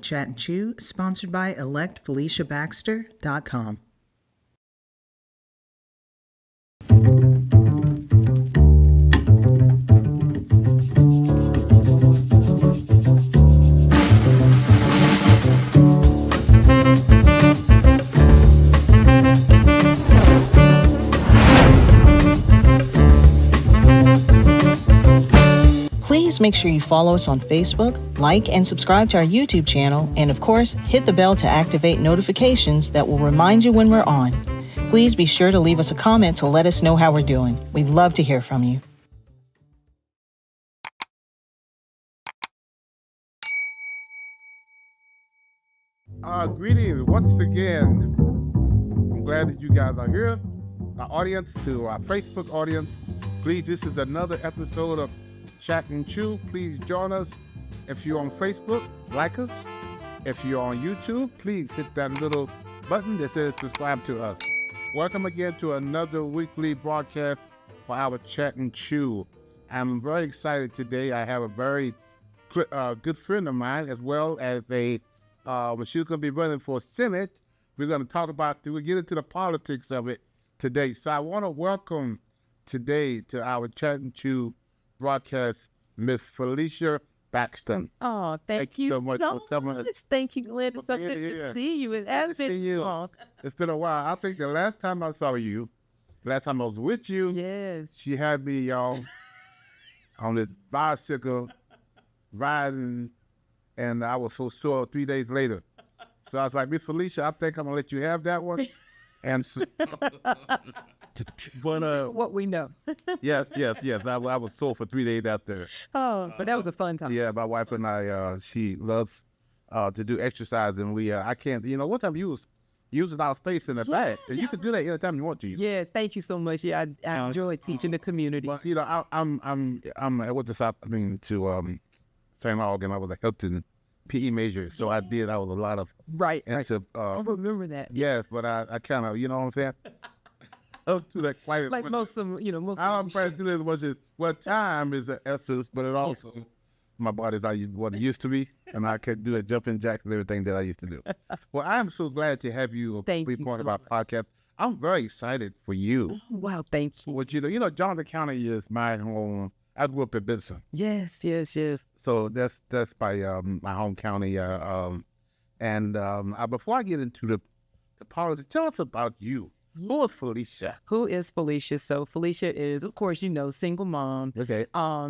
Chat and Chew, sponsored by electfeliciabaxter.com. Please make sure you follow us on Facebook, like and subscribe to our YouTube channel, and of course, hit the bell to activate notifications that will remind you when we're on. Please be sure to leave us a comment to let us know how we're doing. We'd love to hear from you. Greetings once again. I'm glad that you guys are here. Our audience, to our Facebook audience, please, this is another episode of Chat and Chew. Please join us. If you're on Facebook, like us. If you're on YouTube, please hit that little button that says subscribe to us. Welcome again to another weekly broadcast for our Chat and Chew. I'm very excited today. I have a very good friend of mine, as well as she's going to be running for Senate. We're going to talk about, we'll get into the politics of it today. So I want to welcome today to our Chat and Chew broadcast, Miss Felecia Baxter. Oh, thank you so much. Thank you, Glenn. It's so good to see you. It has been long. It's been a while. I think the last time I saw you, last time I was with you, yes, she had me on this bicycle riding, and I was so sore 3 days later. So I was like, Miss Felecia, I think I'm going to let you have that one. And so, but what we know. yes. I was sore for 3 days after. Oh, but that was a fun time. Yeah, my wife and I, she loves to do exercise, and I can't, one time you was using our space in the back, and you can do that anytime you want to. Yeah, thank you so much. Yeah, I enjoy teaching the community. Well, I'm I went to St. Augustine. I was a Hilton PE major, so I was a lot of into. I remember that. Yes, but I kind of, you know what I'm saying. I don't do that quite like most of I don't try to do that as much as time is the essence, but it also my body's not what it used to be, and I can do the jumping jacks and everything that I used to do. Well, I am so glad to have you be part of our podcast. I'm very excited for you. Wow, thank you. What Johnson County is my home. I grew up in Benson. Yes. So that's by my home county. Before I get into the politics, tell us about you. Who is Felecia? Who is Felecia? So Felecia is, of course, single mom. Okay.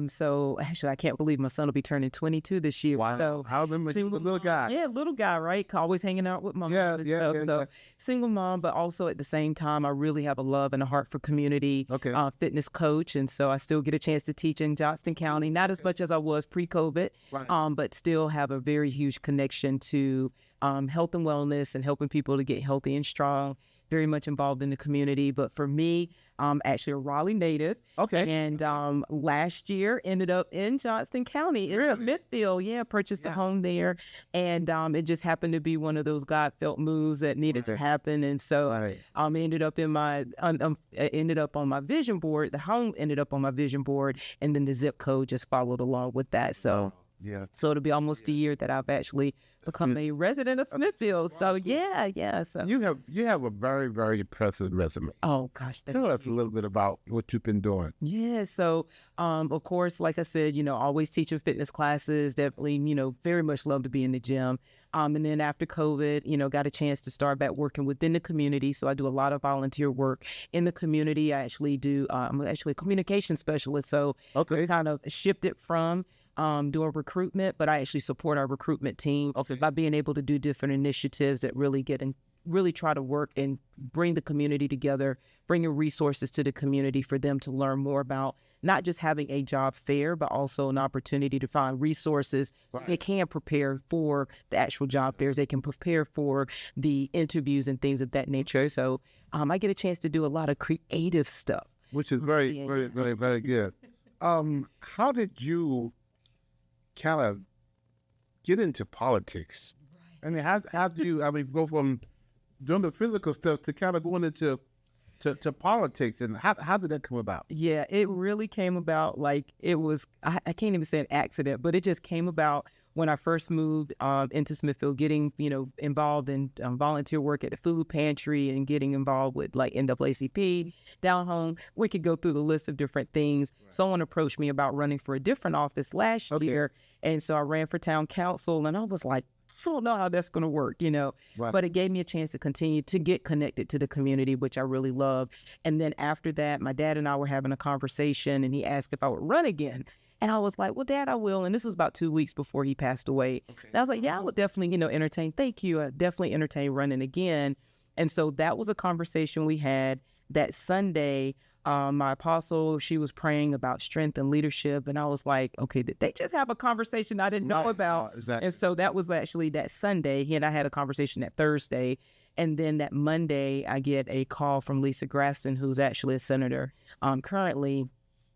So actually, I can't believe my son will be turning 22 this year. Wow. So how the little guy? Yeah, little guy, right? Always hanging out with mom. Yeah. Single mom, but also at the same time, I really have a love and a heart for community. Okay. Fitness coach, and so I still get a chance to teach in Johnston County, not as much as I was pre-COVID, right. But still have a very huge connection to health and wellness and helping people to get healthy and strong. Very much involved in the community. But for me, I'm actually a Raleigh native. Okay. And last year ended up in Johnston County in Smithfield. Yeah, purchased a home there. And it just happened to be one of those God-felt moves that needed to happen. And so ended up on my vision board. The home ended up on my vision board. And then the zip code just followed along with that. So so it'll be almost a year that I've actually become a resident of Smithfield. So yeah. So you have a very, very impressive resume. Oh gosh, tell us a little bit about what you've been doing. Yeah, so of course, like I said, always teaching fitness classes. Definitely, very much love to be in the gym. And then after COVID, got a chance to start back working within the community. So I do a lot of volunteer work in the community. I actually do. I'm actually a communication specialist. So I kind of shifted from doing recruitment, but I actually support our recruitment team by being able to do different initiatives that really try to work and bring the community together, bringing resources to the community for them to learn more about not just having a job fair, but also an opportunity to find resources so they can prepare for the actual job fairs. They can prepare for the interviews and things of that nature. So I get a chance to do a lot of creative stuff. Which is very, very, very, very good. How did you kind of get into politics? I mean, how do you go from doing the physical stuff to kind of going into to politics, and how did that come about? Yeah, it really came about like it was, I can't even say an accident, but it just came about when I first moved into Smithfield, getting, involved in volunteer work at the food pantry and getting involved with like NAACP, down home, we could go through the list of different things. Right. Someone approached me about running for a different office last year. And so I ran for town council, and I was like, I don't know how that's going to work, Right. But it gave me a chance to continue to get connected to the community, which I really love. And then after that, my dad and I were having a conversation, and he asked if I would run again. And I was like, well, Dad, I will. And this was about 2 weeks before he passed away. Okay. And I was like, yeah, I would definitely, entertain. Thank you. I definitely entertain running again. And so that was a conversation we had that Sunday. My apostle, she was praying about strength and leadership. And I was like, okay, did they just have a conversation I didn't know about? Exactly. And so that was actually that Sunday. He and I had a conversation that Thursday. And then that Monday, I get a call from Lisa Graston, who's actually a senator currently.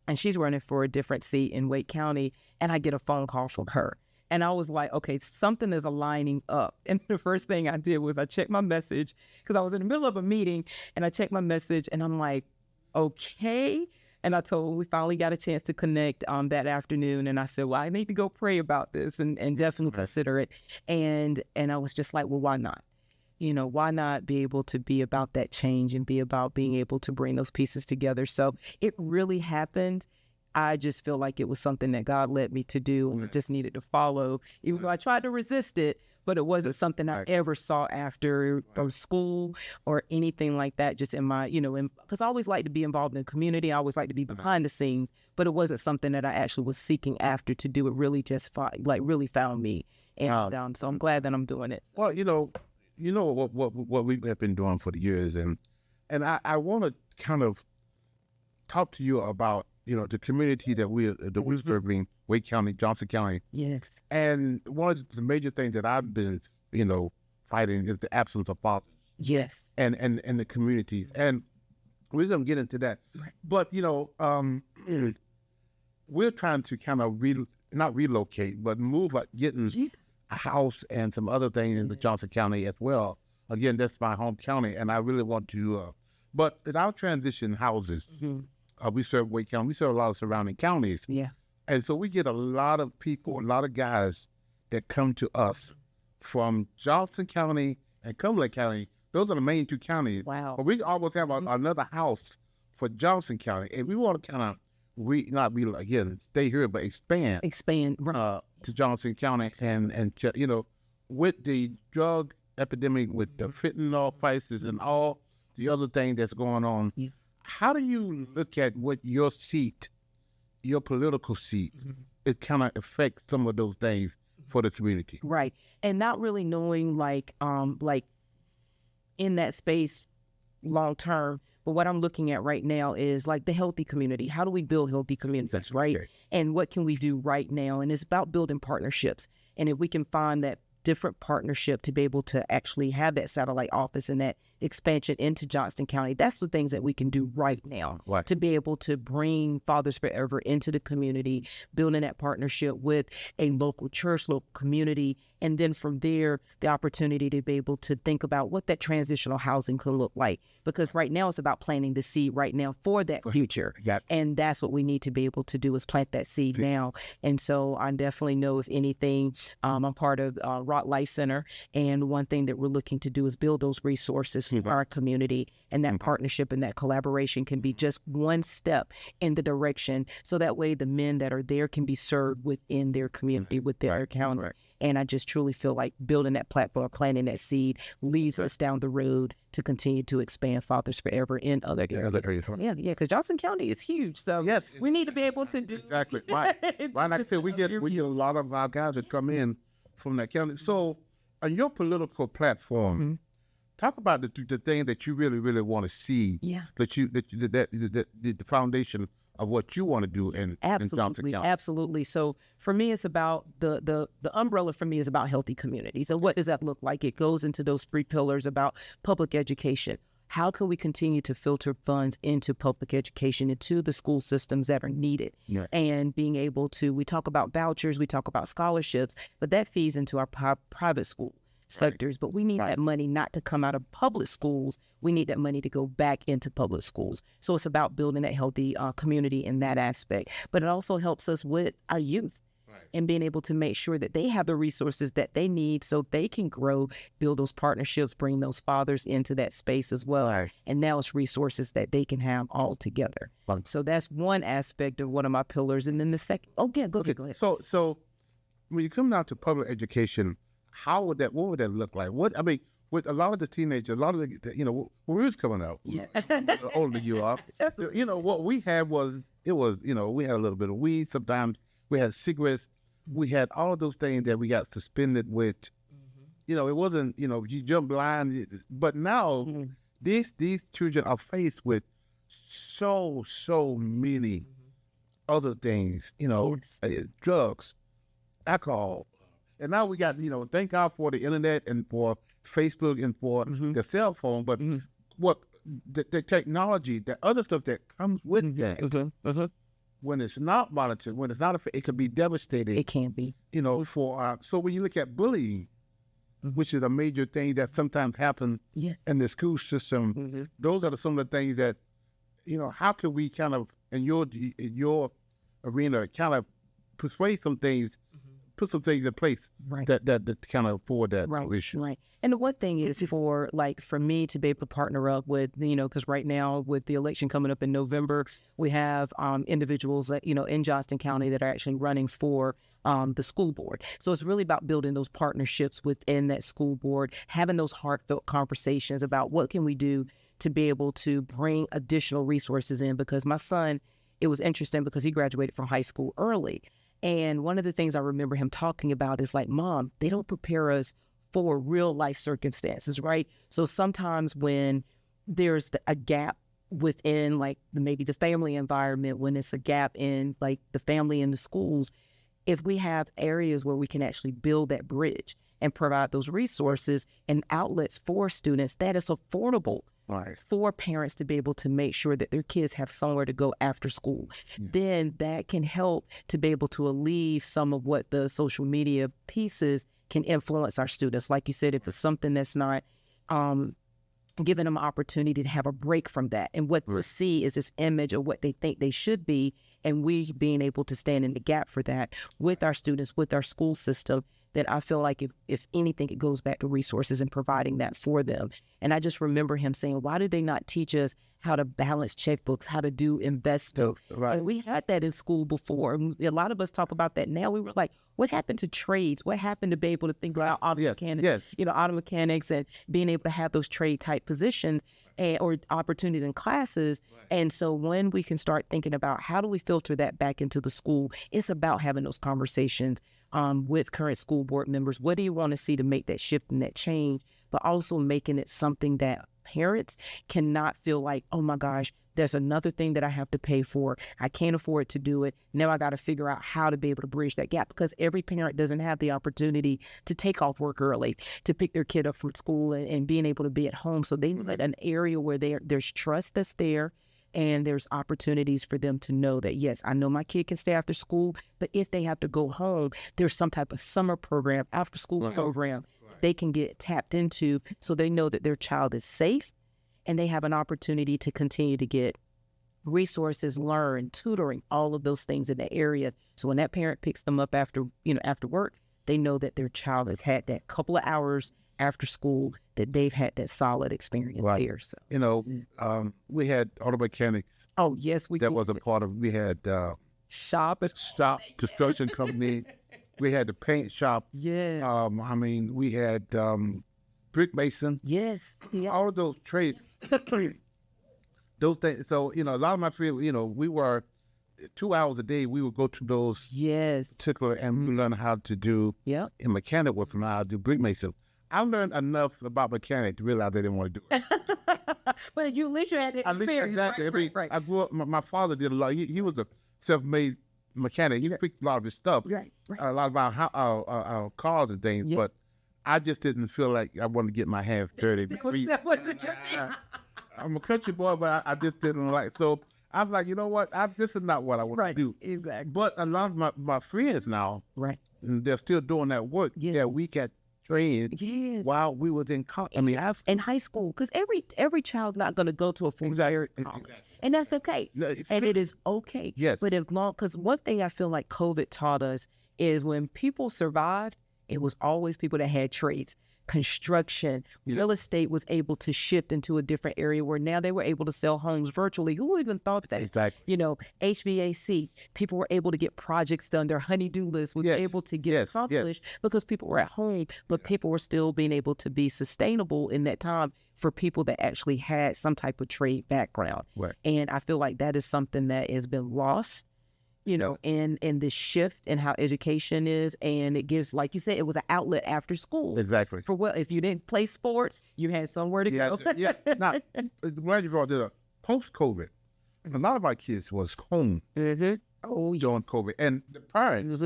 And she's running for a different seat in Wake County. And I get a phone call from her. And I was like, okay, something is aligning up. And the first thing I did was I checked my message, because I was in the middle of a meeting, and I checked my message, and I'm like, okay. And I told her we finally got a chance to connect that afternoon. And I said, well, I need to go pray about this and definitely consider it. And I was just like, well, why not? Why not be able to be about that change and be about being able to bring those pieces together? So it really happened. I just feel like it was something that God led me to do, and I just needed to follow, even though I tried to resist it, but it wasn't something I ever saw after from school or anything like that, just in my, because I always like to be involved in the community. I always like to be behind the scenes, but it wasn't something that I actually was seeking after to do. It really just really found me. And so I'm glad that I'm doing it. Well, what we have been doing for the years, and I want to kind of talk to you about the community that we're serving, Wake County, Johnson County. Yes. And one of the major things that I've been fighting is the absence of fathers. Yes. And the communities, and we're gonna get into that. Right. But we're trying to kind of not relocate, but move, getting a house and some other things in the Johnson County as well. Again, that's my home county, and I really want to. But in our transition houses, we serve Wake County. We serve a lot of surrounding counties. Yeah. And so we get a lot of people, a lot of guys that come to us from Johnson County and Cumberland County. Those are the main two counties. Wow. But we almost have another house for Johnson County, and we want to kind of stay here, but expand to Johnson County, and with the drug epidemic, with the fentanyl prices and all the other thing that's going on. Yeah. How do you look at what your political seat, it kind of affects some of those things for the community? Right. And not really knowing like in that space long term, but what I'm looking at right now is like the healthy community. How do we build healthy communities, right? Okay. And what can we do right now? And it's about building partnerships. And if we can find that different partnership to be able to actually have that satellite office and that expansion into Johnston County, that's the things that we can do right now to be able to bring Fathers Forever into the community, building that partnership with a local church, local community, and then from there, the opportunity to be able to think about what that transitional housing could look like. Because right now it's about planting the seed right now for that future. And that's what we need to be able to do, is plant that seed now. And so I definitely know, if anything, I'm part of Rock Life Center. And one thing that we're looking to do is build those resources for our community. And that partnership and that collaboration can be just one step in the direction. So that way the men that are there can be served within their community, with their county. And I just truly feel like building that platform, planting that seed, leads us down the road to continue to expand Fathers Forever in other areas. Yeah, because Johnson County is huge. So we need to be able to do exactly. Right. Like I said, we get a lot of our guys that come in from that county. So on your political platform, talk about the thing that you really, really want to see. Yeah. The foundation of what you want to do in Johnson County. Absolutely. So for me, it's about the umbrella for me is about healthy communities. And what does that look like? It goes into those 3 pillars about public education. How can we continue to filter funds into public education, into the school systems that are needed? Yeah. And being able to, we talk about vouchers, we talk about scholarships, but that feeds into our private school sectors. But we need that money not to come out of public schools. We need that money to go back into public schools. So it's about building that healthy community in that aspect. But it also helps us with our youth. and being able to make sure that they have the resources that they need so they can grow, build those partnerships, bring those fathers into that space as well. Right. And now it's resources that they can have all together. Right. So that's one aspect of one of my pillars. And then the second, go ahead. So when you come down to public education, what would that look like? With a lot of the teenagers, when we was coming up, the older you are, what we had we had a little bit of weed. Sometimes we had cigarettes. We had all of those things that we got suspended with. It wasn't, you jump blind. But now these children are faced with so many other things, drugs, alcohol. And now we got, thank God for the internet and for Facebook and for the cell phone, but what the technology, the other stuff that comes with that, when it's not monitored, when it's not, it can be devastating. It can be. So when you look at bullying, which is a major thing that sometimes happens in the school system, those are some of the things that, how can we kind of, in your arena, kind of persuade some things, put some things in place that kind of afford that issue. Right. And the one thing is for me to be able to partner up with, because right now with the election coming up in November, we have individuals that, in Johnston County that are actually running for the school board. So it's really about building those partnerships within that school board, having those heartfelt conversations about what can we do to be able to bring additional resources in. Because my son, it was interesting because he graduated from high school early. And one of the things I remember him talking about is Mom, they don't prepare us for real life circumstances, right? So sometimes when there's a gap within maybe the family environment, when it's a gap in the family and the schools, if we have areas where we can actually build that bridge and provide those resources and outlets for students that is affordable for parents to be able to make sure that their kids have somewhere to go after school, then that can help to be able to alleviate some of what the social media pieces can influence our students. Like you said, if it's something that's not giving them an opportunity to have a break from that. And what we see is this image of what they think they should be, and we being able to stand in the gap for that with our students, with our school system, that I feel like if anything, it goes back to resources and providing that for them. And I just remember him saying, why do they not teach us how to balance checkbooks, how to do investing? And we had that in school before. And a lot of us talk about that now. We were like, what happened to trades? What happened to be able to think about auto mechanics, auto mechanics and being able to have those trade type positions or opportunities in classes. And so when we can start thinking about how do we filter that back into the school, it's about having those conversations with current school board members. What do you want to see to make that shift and that change, but also making it something that parents cannot feel like, oh my gosh, there's another thing that I have to pay for. I can't afford to do it. Now I got to figure out how to be able to bridge that gap, because every parent doesn't have the opportunity to take off work early, to pick their kid up from school and being able to be at home. So they need an area where there's trust that's there, and there's opportunities for them to know that, yes, I know my kid can stay after school, but if they have to go home, there's some type of summer program, after school program they can get tapped into, so they know that their child is safe and they have an opportunity to continue to get resources, learn, tutoring, all of those things in the area. So when that parent picks them up after work, they know that their child has had that couple of hours after school, that they've had that solid experience there. So we had auto mechanics. Oh yes, that was a part of. We had shop construction company. We had the paint shop. Yeah. We had brick mason. Yes. All of those trades. Those things. So a lot of my friends, we were 2 hours a day. We would go to those particular and learn how to do in mechanic work, and how to do brick mason. I learned enough about mechanic to realize they didn't want to do it. But at least you had the experience. Exactly. Right. I grew up, my father did a lot. He was a self-made mechanic. He fixed a lot of his stuff. Right. A lot of our cars and things. But I just didn't feel like I wanted to get my hands dirty. I'm a country boy, but I just didn't like. So I was like, you know what? This is not what I want to do. Exactly. But a lot of my friends now, they're still doing that work. Yeah, we got trained while we was in college. In high school, because every child's not going to go to a full-year college. And that's okay. And it is okay. Yes. But because one thing I feel like COVID taught us is when people survived, it was always people that had trades. Construction, real estate was able to shift into a different area where now they were able to sell homes virtually. Who even thought that? Exactly. You know, HVAC, people were able to get projects done. Their honey-do list was able to get accomplished because people were at home, but people were still being able to be sustainable in that time for people that actually had some type of trade background. Right. And I feel like that is something that has been lost, you know, in this shift in how education is. And it gives, like you said, it was an outlet after school. Exactly. For what, if you didn't play sports, you had somewhere to go. Now, glad you brought this up. Post-COVID, a lot of our kids was home during COVID. And the parents,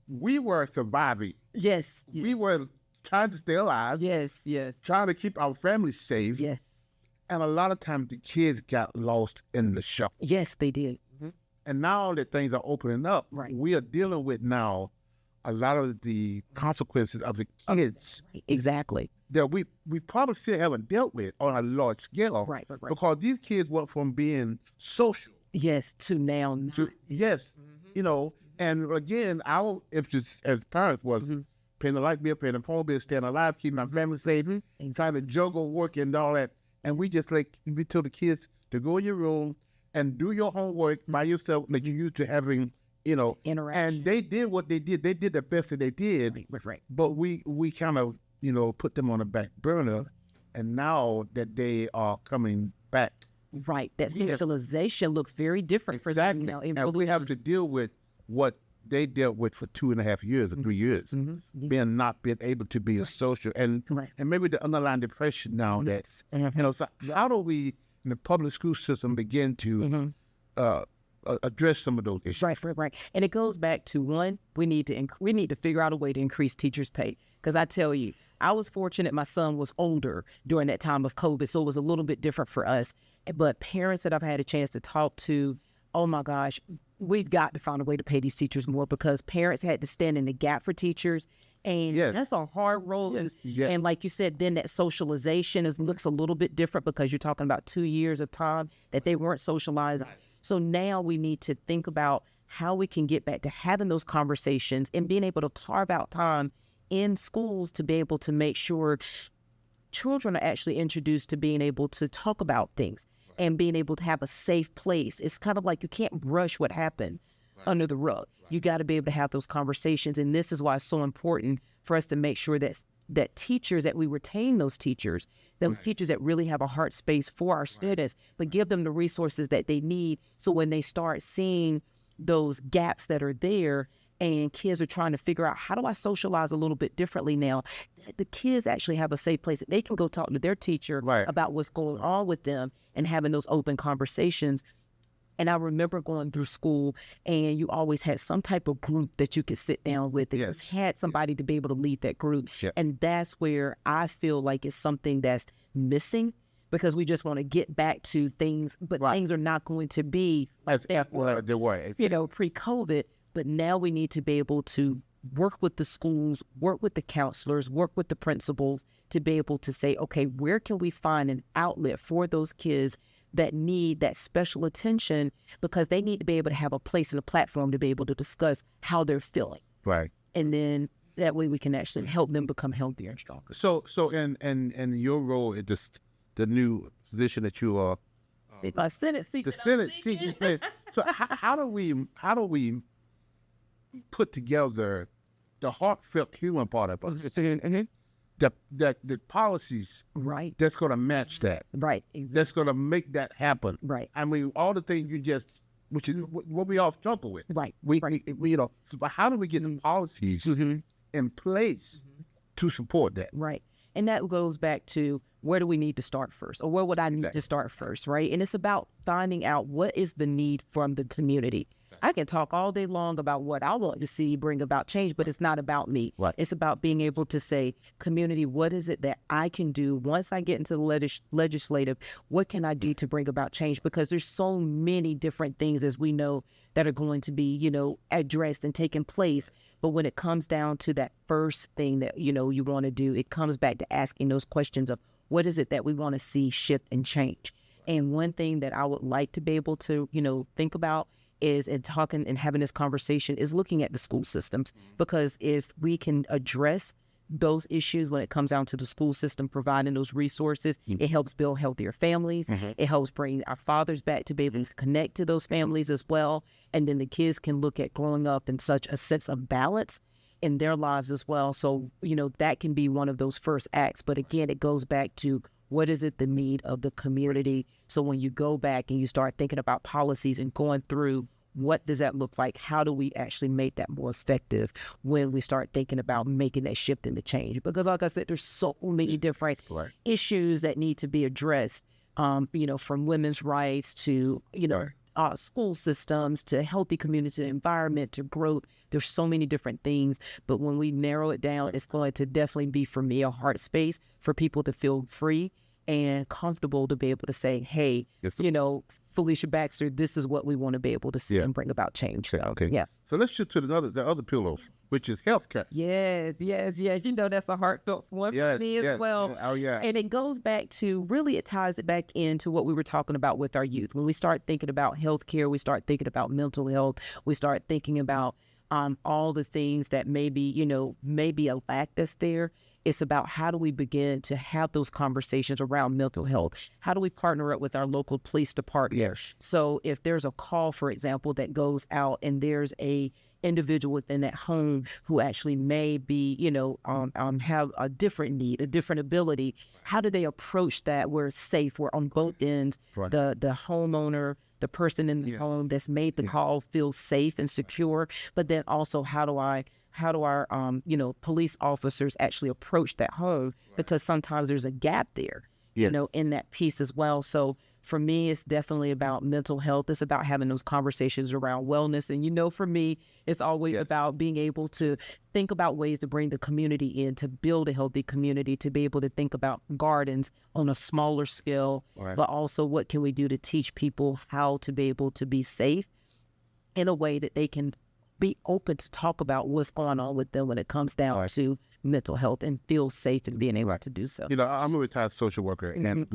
we were surviving. Yes. We were trying to stay alive. Yes. Trying to keep our families safe. Yes. And a lot of times the kids got lost in the shuffle. Yes, they did. And now that things are opening up, we are dealing with now a lot of the consequences of the kids. Exactly. That we probably still haven't dealt with on a large scale. Right. Because these kids went from being social. Yes, to now. You know, and again, our emphasis as parents was paying the light bill, paying the phone bill, staying alive, keeping my family safe, trying to juggle work and all that. And we just we told the kids to go in your room and do your homework by yourself that you're used to having, you know. Interaction. And they did what they did. They did the best that they did. Right. But we kind of, you know, put them on the back burner. And now that they are coming back. Right. That socialization looks very different for them now. And we have to deal with what they dealt with for 2.5 years or 3 years. Not being able to be social. And maybe the underlying depression now that's, you know, so how do we, in the public school system, begin to address some of those issues? Right. And it goes back to, one, we need to figure out a way to increase teachers' pay. Because I tell you, I was fortunate my son was older during that time of COVID, so it was a little bit different for us. But parents that I've had a chance to talk to, oh my gosh, we've got to find a way to pay these teachers more, because parents had to stand in the gap for teachers. And that's a hard role. And like you said, then that socialization looks a little bit different, because you're talking about 2 years of time that they weren't socializing. So now we need to think about how we can get back to having those conversations and being able to carve out time in schools to be able to make sure children are actually introduced to being able to talk about things and being able to have a safe place. It's kind of like you can't brush what happened under the rug. You got to be able to have those conversations. And this is why it's so important for us to make sure that teachers, that we retain those teachers that really have a heart space for our students, but give them the resources that they need. So when they start seeing those gaps that are there and kids are trying to figure out, how do I socialize a little bit differently now? The kids actually have a safe place that they can go talk to their teacher about what's going on with them and having those open conversations. And I remember going through school, and you always had some type of group that you could sit down with. And you had somebody to be able to lead that group. And that's where I feel like it's something that's missing, because we just want to get back to things, but things are not going to be like they were, you know, pre-COVID. But now we need to be able to work with the schools, work with the counselors, work with the principals to be able to say, okay, where can we find an outlet for those kids that need that special attention, because they need to be able to have a place and a platform to be able to discuss how they're feeling. Right. And then that way we can actually help them become healthier and stronger. So in your role in the new position that you are, my Senate seat. The Senate seat. So how do we put together the heartfelt human part of us? The policies that's going to match that. Exactly. That's going to make that happen. I mean, all the things which is what we all struggle with. We you know, so but how do we get the policies in place to support that? And that goes back to, where do we need to start first? Or where would I need to start first, right? And it's about finding out what is the need from the community. I can talk all day long about what I want to see bring about change, but it's not about me. It's about being able to say, community, what is it that I can do once I get into the legislative? What can I do to bring about change? Because there's so many different things, as we know, that are going to be, you know, addressed and taking place. But when it comes down to that first thing that, you know, you want to do, it comes back to asking those questions of, what is it that we want to see shift and change? And one thing that I would like to be able to, you know, think about is in talking and having this conversation is looking at the school systems, because if we can address those issues when it comes down to the school system providing those resources, it helps build healthier families. It helps bring our fathers back to be able to connect to those families as well. And then the kids can look at growing up in such a sense of balance in their lives as well. So, that can be one of those first acts. But again, it goes back to what is it the need of the community? So when you go back and you start thinking about policies and going through, what does that look like? How do we actually make that more effective when we start thinking about making that shift and the change? Because like I said, there's so many different issues that need to be addressed, from women's rights to, school systems to healthy community environment to growth. There's so many different things. But when we narrow it down, it's going to definitely be, for me, a heart space for people to feel free and comfortable to be able to say, hey, Felecia Baxter, this is what we want to be able to see and bring about change. So, So let's shift to the other pillow, which is healthcare. Yes. That's a heartfelt one for me as well. Oh, yeah. And it goes back to, really, it ties it back into what we were talking about with our youth. When we start thinking about healthcare, we start thinking about mental health, we start thinking about all the things that maybe a lack that's there. It's about how do we begin to have those conversations around mental health? How do we partner up with our local police department? Yes. So if there's a call, for example, that goes out and there's a individual within that home who actually may be, have a different need, a different ability, how do they approach that where it's safe, where on both ends, the homeowner, the person in the home that's made the call feels safe and secure, but then also how do our police officers actually approach that home, because sometimes there's a gap there, in that piece as well. So for me, it's definitely about mental health. It's about having those conversations around wellness. And, for me, it's always about being able to think about ways to bring the community in, to build a healthy community, to be able to think about gardens on a smaller scale, but also what can we do to teach people how to be able to be safe in a way that they can be open to talk about what's going on with them when it comes down to mental health, and feel safe in being able to do so. I'm a retired social worker, and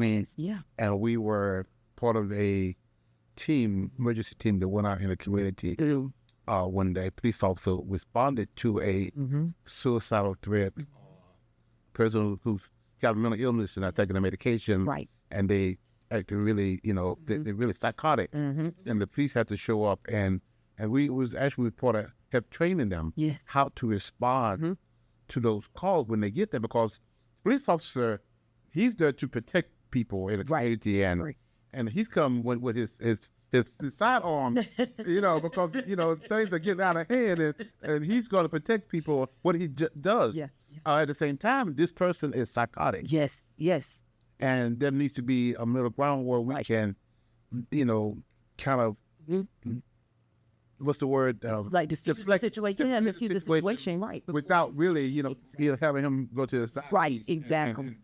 we were part of a emergency team that went out in the community. One day, police officer responded to a suicidal threat, person who's got a mental illness and not taking the medication, and they acting really, they're really psychotic, and the police had to show up, and we was actually part of help training them how to respond to those calls when they get there, because police officer, he's there to protect people in the community, and he's come with his sidearm, because things are getting out of hand, and he's going to protect people. What he does. At the same time, this person is psychotic. Yes. And there needs to be a middle ground where we can, kind of. What's the word? Like the situation, right? Without really, having him go to the side. Right, exactly.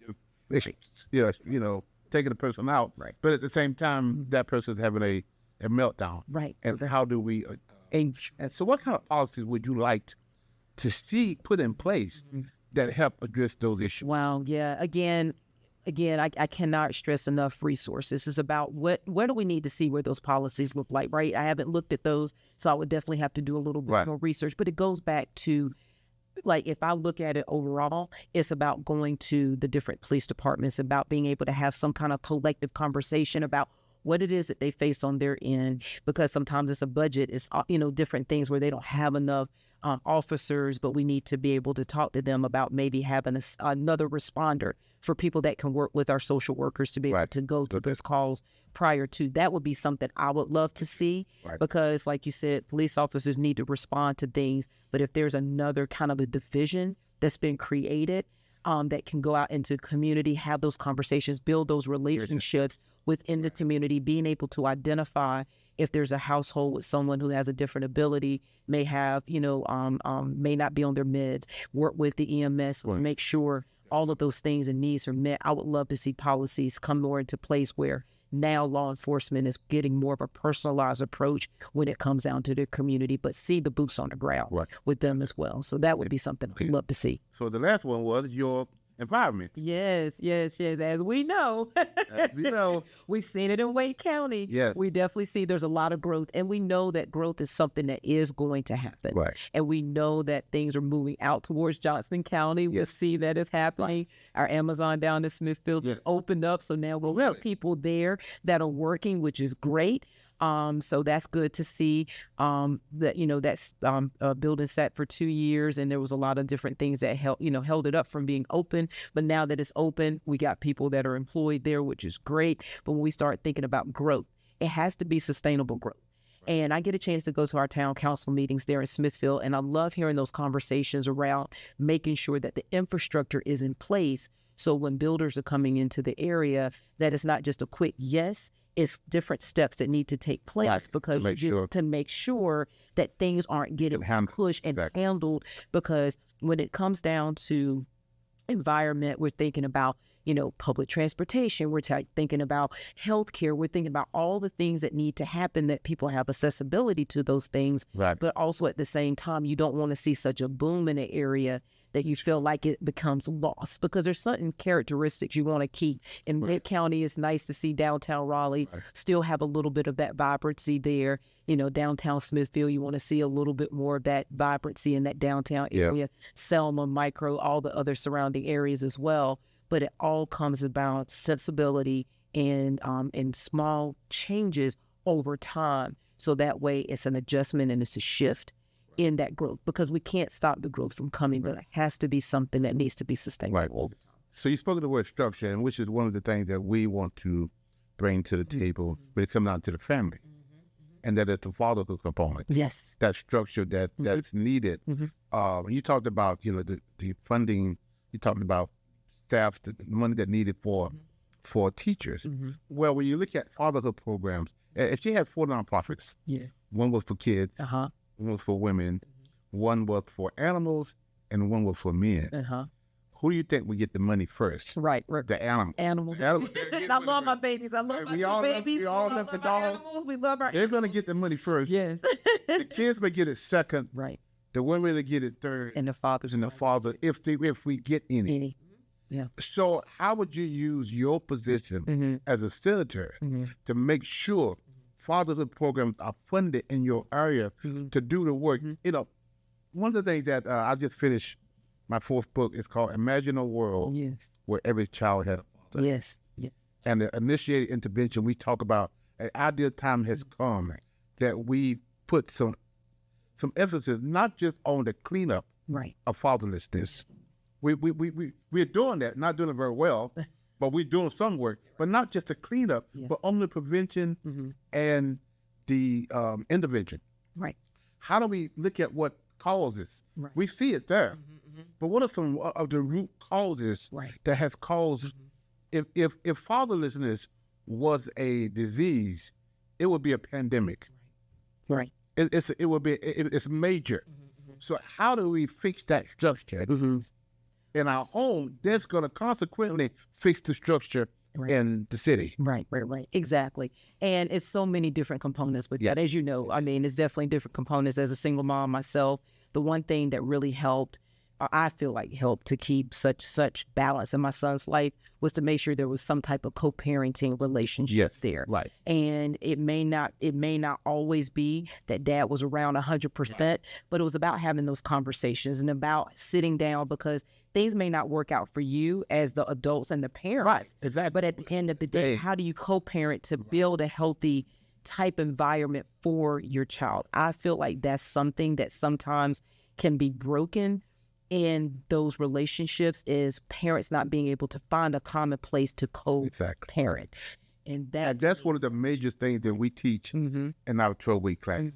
Taking the person out. Right. But at the same time, that person's having a meltdown. Right. And how do we... and so what kind of policies would you like to see put in place that help address those issues? Wow, yeah. Again, I cannot stress enough resources. It's about where do we need to see where those policies look like, right? I haven't looked at those, so I would definitely have to do a little bit more research. But it goes back to, like, if I look at it overall, it's about going to the different police departments, about being able to have some kind of collective conversation about what it is that they face on their end, because sometimes it's a budget, it's, different things where they don't have enough officers, but we need to be able to talk to them about maybe having another responder for people that can work with our social workers to be able to go to those calls prior to. That would be something I would love to see, because like you said, police officers need to respond to things, but if there's another kind of a division that's been created that can go out into community, have those conversations, build those relationships within the community, being able to identify if there's a household with someone who has a different ability, may have, may not be on their meds, work with the EMS, or make sure all of those things and needs are met. I would love to see policies come more into place where now law enforcement is getting more of a personalized approach when it comes down to the community, but see the boots on the ground with them as well. So that would be something I'd love to see. So the last one was your environment. Yes. As we know, we've seen it in Wake County. Yes. We definitely see there's a lot of growth, and we know that growth is something that is going to happen. Right. And we know that things are moving out towards Johnson County. We see that it's happening. Our Amazon down in Smithfield just opened up, so now we'll have people there that are working, which is great. So that's good to see. That's building sat for 2 years, and there was a lot of different things that held it up from being open. But now that it's open, we got people that are employed there, which is great. But when we start thinking about growth, it has to be sustainable growth. And I get a chance to go to our town council meetings there in Smithfield, and I love hearing those conversations around making sure that the infrastructure is in place. So when builders are coming into the area, that it's not just a quick yes, it's different steps that need to take place because to make sure that things aren't getting pushed and handled. Because when it comes down to environment, we're thinking about, public transportation. We're thinking about healthcare. We're thinking about all the things that need to happen, that people have accessibility to those things. Right. But also at the same time, you don't want to see such a boom in an area that you feel like it becomes lost, because there's certain characteristics you want to keep. In Wake County, it's nice to see downtown Raleigh still have a little bit of that vibrancy there. Downtown Smithfield, you want to see a little bit more of that vibrancy in that downtown area. Selma, Micro, all the other surrounding areas as well. But it all comes about sensibility and small changes over time. So that way it's an adjustment and it's a shift in that growth, because we can't stop the growth from coming, but it has to be something that needs to be sustainable over time. So you spoke of the word structure, and which is one of the things that we want to bring to the table when it comes down to the family, and that is the fatherhood component. Yes. That structure that's needed. You talked about, the funding, you talked about staff, the money that needed for teachers. Well, when you look at fatherhood programs, if she had 4 nonprofits, one was for kids, one was for women, one was for animals, and one was for men. Who do you think would get the money first? Right. The animals. I love my babies. I love my two babies. We all love the dogs. We love our They're going to get the money first. Yes. The kids may get it second. Right. The women will get it third. And the fathers. And the father, if we get any. Yeah. So how would you use your position as a senator to make sure fatherhood programs are funded in your area to do the work? One of the things that I just finished my 4th book is called Imagine a World Where Every Child Has a Father. Yes. And the initiated intervention, we talk about an ideal time has come that we put some emphasis not just on the cleanup of fatherlessness. We're doing that, not doing it very well, but we're doing some work, but not just the cleanup, but on the prevention and the intervention. Right. How do we look at what causes? Right. We see it there, but what are some of the root causes that has caused? If fatherlessness was a disease, it would be a pandemic. Right. It's major. So how do we fix that structure in our home? That's going to consequently fix the structure in the city. Right. Exactly. And it's so many different components with that. As you know, it's definitely different components. As a single mom myself, the one thing that really helped, I feel like helped to keep such balance in my son's life, was to make sure there was some type of co-parenting relationship there. Right. And it may not always be that dad was around 100%, but it was about having those conversations and about sitting down, because things may not work out for you as the adults and the parents. Right. Exactly. But at the end of the day, how do you co-parent to build a healthy type environment for your child? I feel like that's something that sometimes can be broken in those relationships, is parents not being able to find a common place to co-parent. And that's one of the major things that we teach in our 12-week class.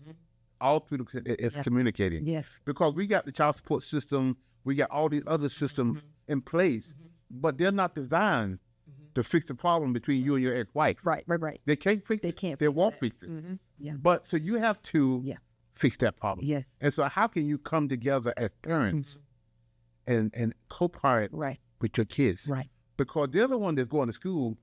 All through it's communicating. Yes. Because we got the child support system, we got all these other systems in place, but they're not designed to fix the problem between you and your ex-wife. Right. They can't fix it. They won't fix it. Yeah. But so you have to fix that problem. Yes. And so how can you come together as parents and co-parent with your kids? Right. Because they're the one that's going to school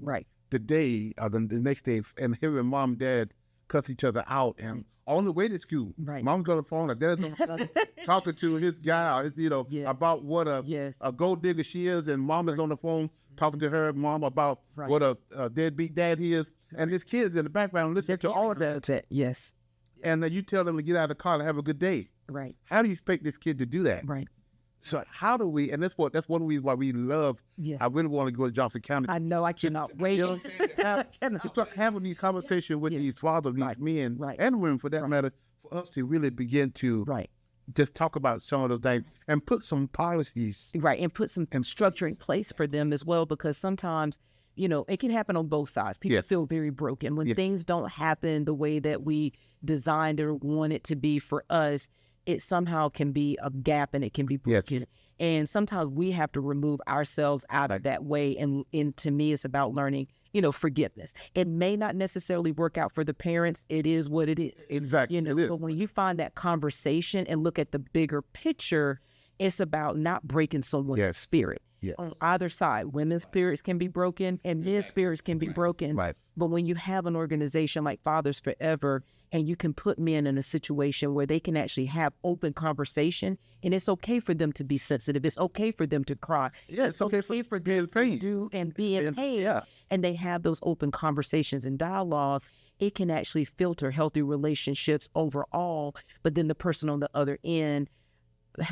the day or the next day and hearing mom and dad cuss each other out. And on the way to school, Right. mom's on the phone, or dad's on the phone, talking to his guy, or Yes. about what Yes. a gold digger she is, and mom is on the phone talking to her mom about Right. what a deadbeat dad he is, and his kids in the background listen to all of that, Yes. and then you tell them to get out of the car and have a good day. Right. How do you expect this kid to do that? Right. So how do we? And that's one reason why we love. Yes. I really want to go to Johnson County. I know. I cannot wait. You know what I'm saying? To start having these conversations with these fathers, these Right. men, Right. and women for that matter, for us to really begin to Right. just talk about some of those things and put some policies. Right. And put some structure in place for them as well, because sometimes, it can happen on both sides. People Yes. feel very broken when Yes. things don't happen the way that we designed or want it to be for us. It somehow can be a gap and it can be Yes. broken. And sometimes we have to remove ourselves out of that way. And to me, it's about learning, forgiveness. It may not necessarily work out for the parents. It is what it is. Exactly. It is. But when you find that conversation and look at the bigger picture, it's about not breaking someone's Yes. spirit. Yes. On either side, women's spirits can be broken and men's spirits can be broken. Right. But when you have an organization like Fathers Forever, and you can put men in a situation where they can actually have open conversation, and it's okay for them to be sensitive. It's okay for them to cry. Yeah, it's okay for them to pain. do and be in pain. Yeah. And they have those open conversations and dialogue. It can actually filter healthy relationships overall. But then the person on the other end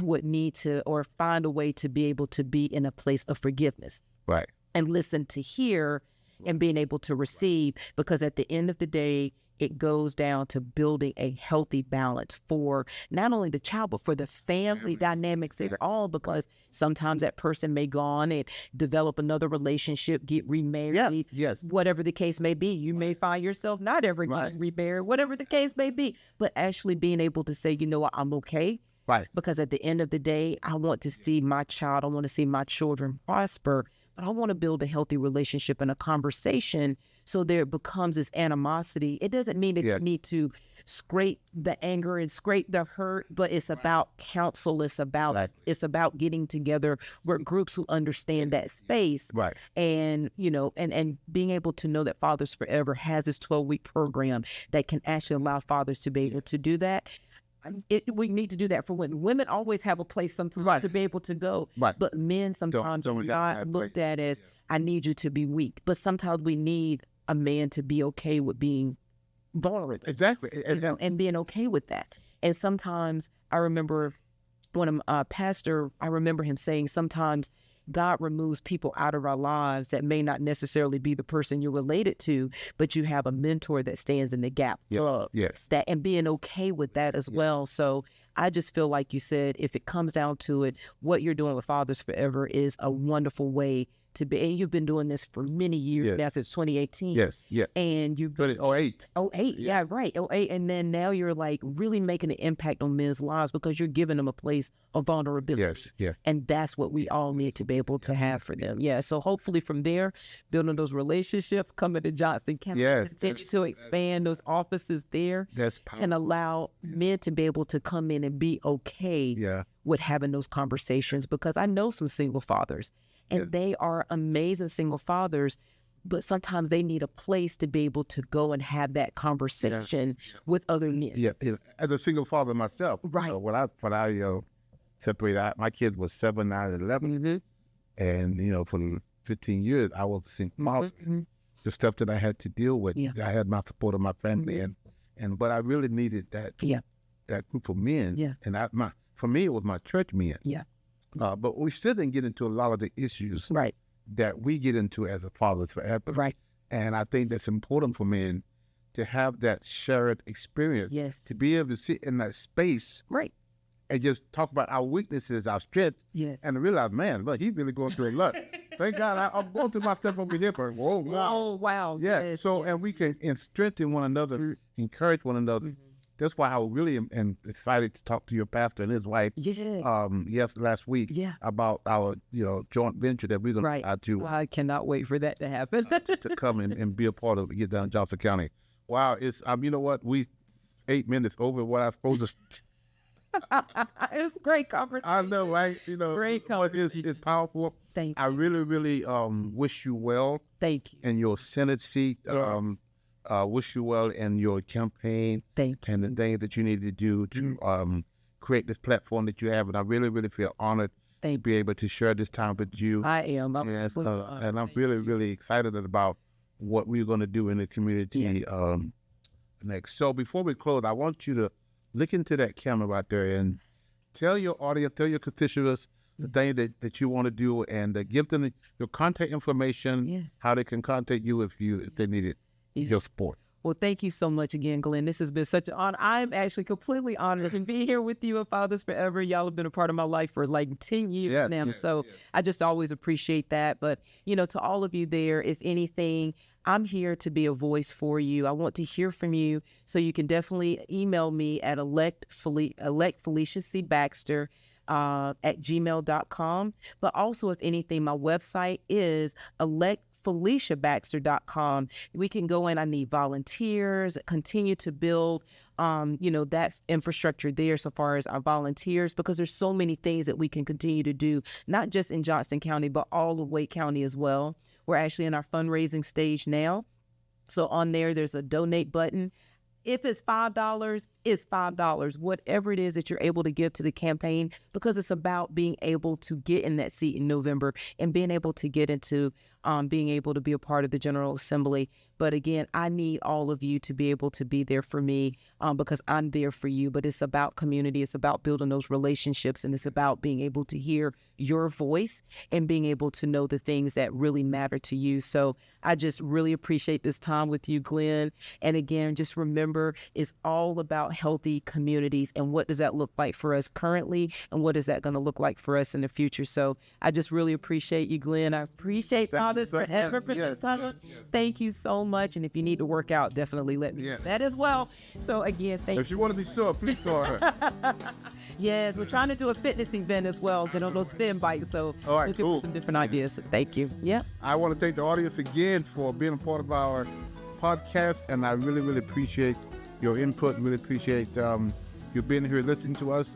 would need to, or find a way to be able to be in a place of forgiveness Right. and listen to hear and being able to receive, because at the end of the day, it goes down to building a healthy balance for not only the child, but for the family dynamics at all, because sometimes that person may go on and develop another relationship, get remarried, Yes. whatever the case may be. You may find yourself not ever getting remarried, whatever the case may be, but actually being able to say, you know what, I'm okay. Right. Because at the end of the day, I want to see my child, I want to see my children prosper, but I want to build a healthy relationship and a conversation so there becomes this animosity. It doesn't mean that you need to scrape the anger and scrape the hurt, but it's about counsel. It's about getting together with groups who understand that space. Right. And, and being able to know that Fathers Forever has this 12-week program that can actually allow fathers to be able to do that. We need to do that for women. Women always have a place sometimes to be able to go. Right. But men sometimes are not looked at as, I need you to be weak. But sometimes we need a man to be okay with being vulnerable. Exactly. And being okay with that. And sometimes I remember when a pastor, I remember him saying sometimes God removes people out of our lives that may not necessarily be the person you're related to, but you have a mentor that stands in the gap. Yes. That, and being okay with that as well. So I just feel like you said, if it comes down to it, what you're doing with Fathers Forever is a wonderful way to be. And you've been doing this for many years now, since 2018. Yes. And you've 2008. 08, yeah, right. 08. And then now you're like really making an impact on men's lives because you're giving them a place of vulnerability. Yes. And that's what we all need to be able to have for them. Yeah. So hopefully from there, building those relationships, coming to Johnson County, continue to expand those offices there, That's powerful. and allow men to be able to come in and be okay with having those conversations, because I know some single fathers and they are amazing single fathers, but sometimes they need a place to be able to go and have that conversation with other men. Yeah. As a single father myself, Right. When I separated, my kids was 7, 9, and 11, and for 15 years I was a single father. The stuff that I had to deal with, I had my support of my family, but I really needed that group of men. And for me, it was my church men. But we still didn't get into a lot of the issues that we get into as a Fathers Forever. Right. And I think that's important for men to have that shared experience. To be able to sit in that space. Right. And just talk about our weaknesses, our strengths. And realize, man, look, he's really going through a lot. Thank God I'm going through my stuff over here. But whoa, wow. Oh, wow. Yeah. And we can strengthen one another, encourage one another. That's why I really am excited to talk to your pastor and his wife. Last week. About our joint venture that we're going to do. I cannot wait for that to happen. To come and be a part of it, get down to Johnson County. Wow, it's you know what, we 8 minutes over what I was supposed to. It's a great conversation. I know, right? Great conversation. It's powerful. Thank you. I really, really wish you well. Thank you. In your Senate seat. wish you well in your campaign. Thank you. And the things that you need to do to create this platform that you have. And I really, really feel honored to be able to share this time with you. I am. Yes, and I'm really, really excited about what we're going to do in the community next. So before we close, I want you to look into that camera right there and tell your audience, tell your constituents the thing that you want to do, and give them your contact information, how they can contact you if they need it, your support. Well, thank you so much again, Glenn. This has been such an honor. I'm actually completely honored to be here with you at Fathers Forever. Y'all have been a part of my life for like 10 years now. So I just always appreciate that. But, to all of you there, if anything, I'm here to be a voice for you. I want to hear from you. So you can definitely email me at Felecia C. Baxter at gmail.com. But also, if anything, my website is FeleciaBaxter.com. We can go in. I need volunteers, continue to build, that infrastructure there so far as our volunteers, because there's so many things that we can continue to do, not just in Johnston County, but all of Wake County as well. We're actually in our fundraising stage now. So on there's a donate button. If it's $5, it's $5, whatever it is that you're able to give to the campaign, because it's about being able to get in that seat in November and being able to get into being able to be a part of the General Assembly. But again, I need all of you to be able to be there for me because I'm there for you. But it's about community. It's about building those relationships. And it's about being able to hear your voice and being able to know the things that really matter to you. So I just really appreciate this time with you, Glenn. And again, just remember, it's all about healthy communities. And what does that look like for us currently? And what is that going to look like for us in the future? So I just really appreciate you, Glenn. I appreciate Fathers Forever for this time. Thank you so much. And if you need to work out, definitely let me know that as well. So again, thank you. If you want to be sore, please call her. Yes, we're trying to do a fitness event as well. Get on those spin bikes. So all right, looking for some different ideas. So thank you. Yeah. I want to thank the audience again for being a part of our podcast. And I really, really appreciate your input. Really appreciate you being here listening to us.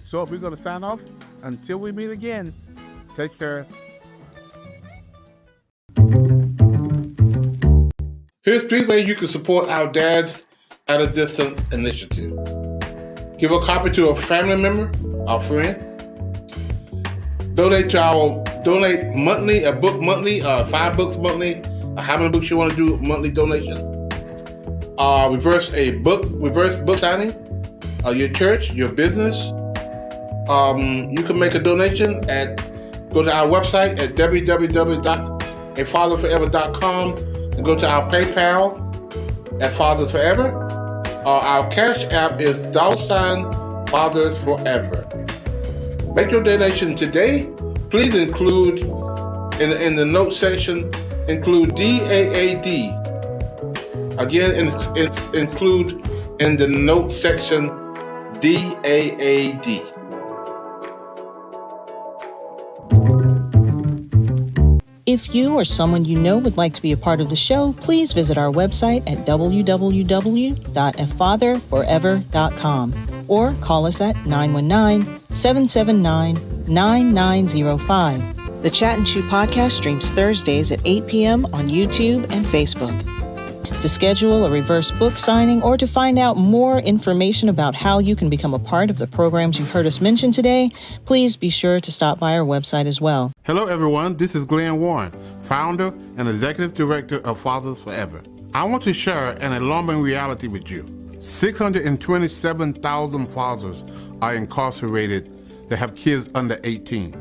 So we're going to sign off. Until we meet again, take care. Here's 3 ways you can support our Dads at a Distance initiative. Give a copy to a family member or friend. Donate monthly, a book monthly, 5 books monthly, how many books you want to do monthly donation. Reverse book signing, your church, your business. You can make a donation go to our website at www.afatherforever.com and go to our PayPal at Fathers Forever. Our Cash App is $Fathers Forever. Make your donation today. Please include in the note section, include DAAD. Again, include in the note section DAAD. If you or someone you know would like to be a part of the show, please visit our website at www.afatherforever.com or call us at 919-779-9905. The Chat and Chew podcast streams Thursdays at 8 p.m. on YouTube and Facebook. To schedule a reverse book signing or to find out more information about how you can become a part of the programs you've heard us mention today, please be sure to stop by our website as well. Hello, everyone. This is Glen Warren, founder and executive director of Fathers Forever. I want to share an alarming reality with you. 627,000 fathers are incarcerated that have kids under 18.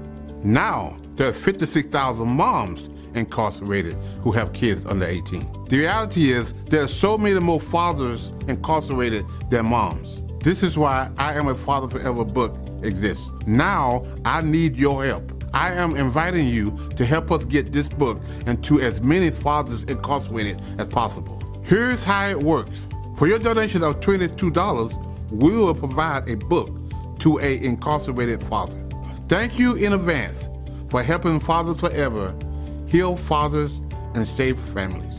Now, there are 56,000 moms incarcerated who have kids under 18. The reality is there are so many more fathers incarcerated than moms. This is why I Am a Father Forever book exists. Now I need your help. I am inviting you to help us get this book into as many fathers incarcerated as possible. Here's how it works. For your donation of $22, we will provide a book to an incarcerated father. Thank you in advance for helping Fathers Forever heal fathers and save families.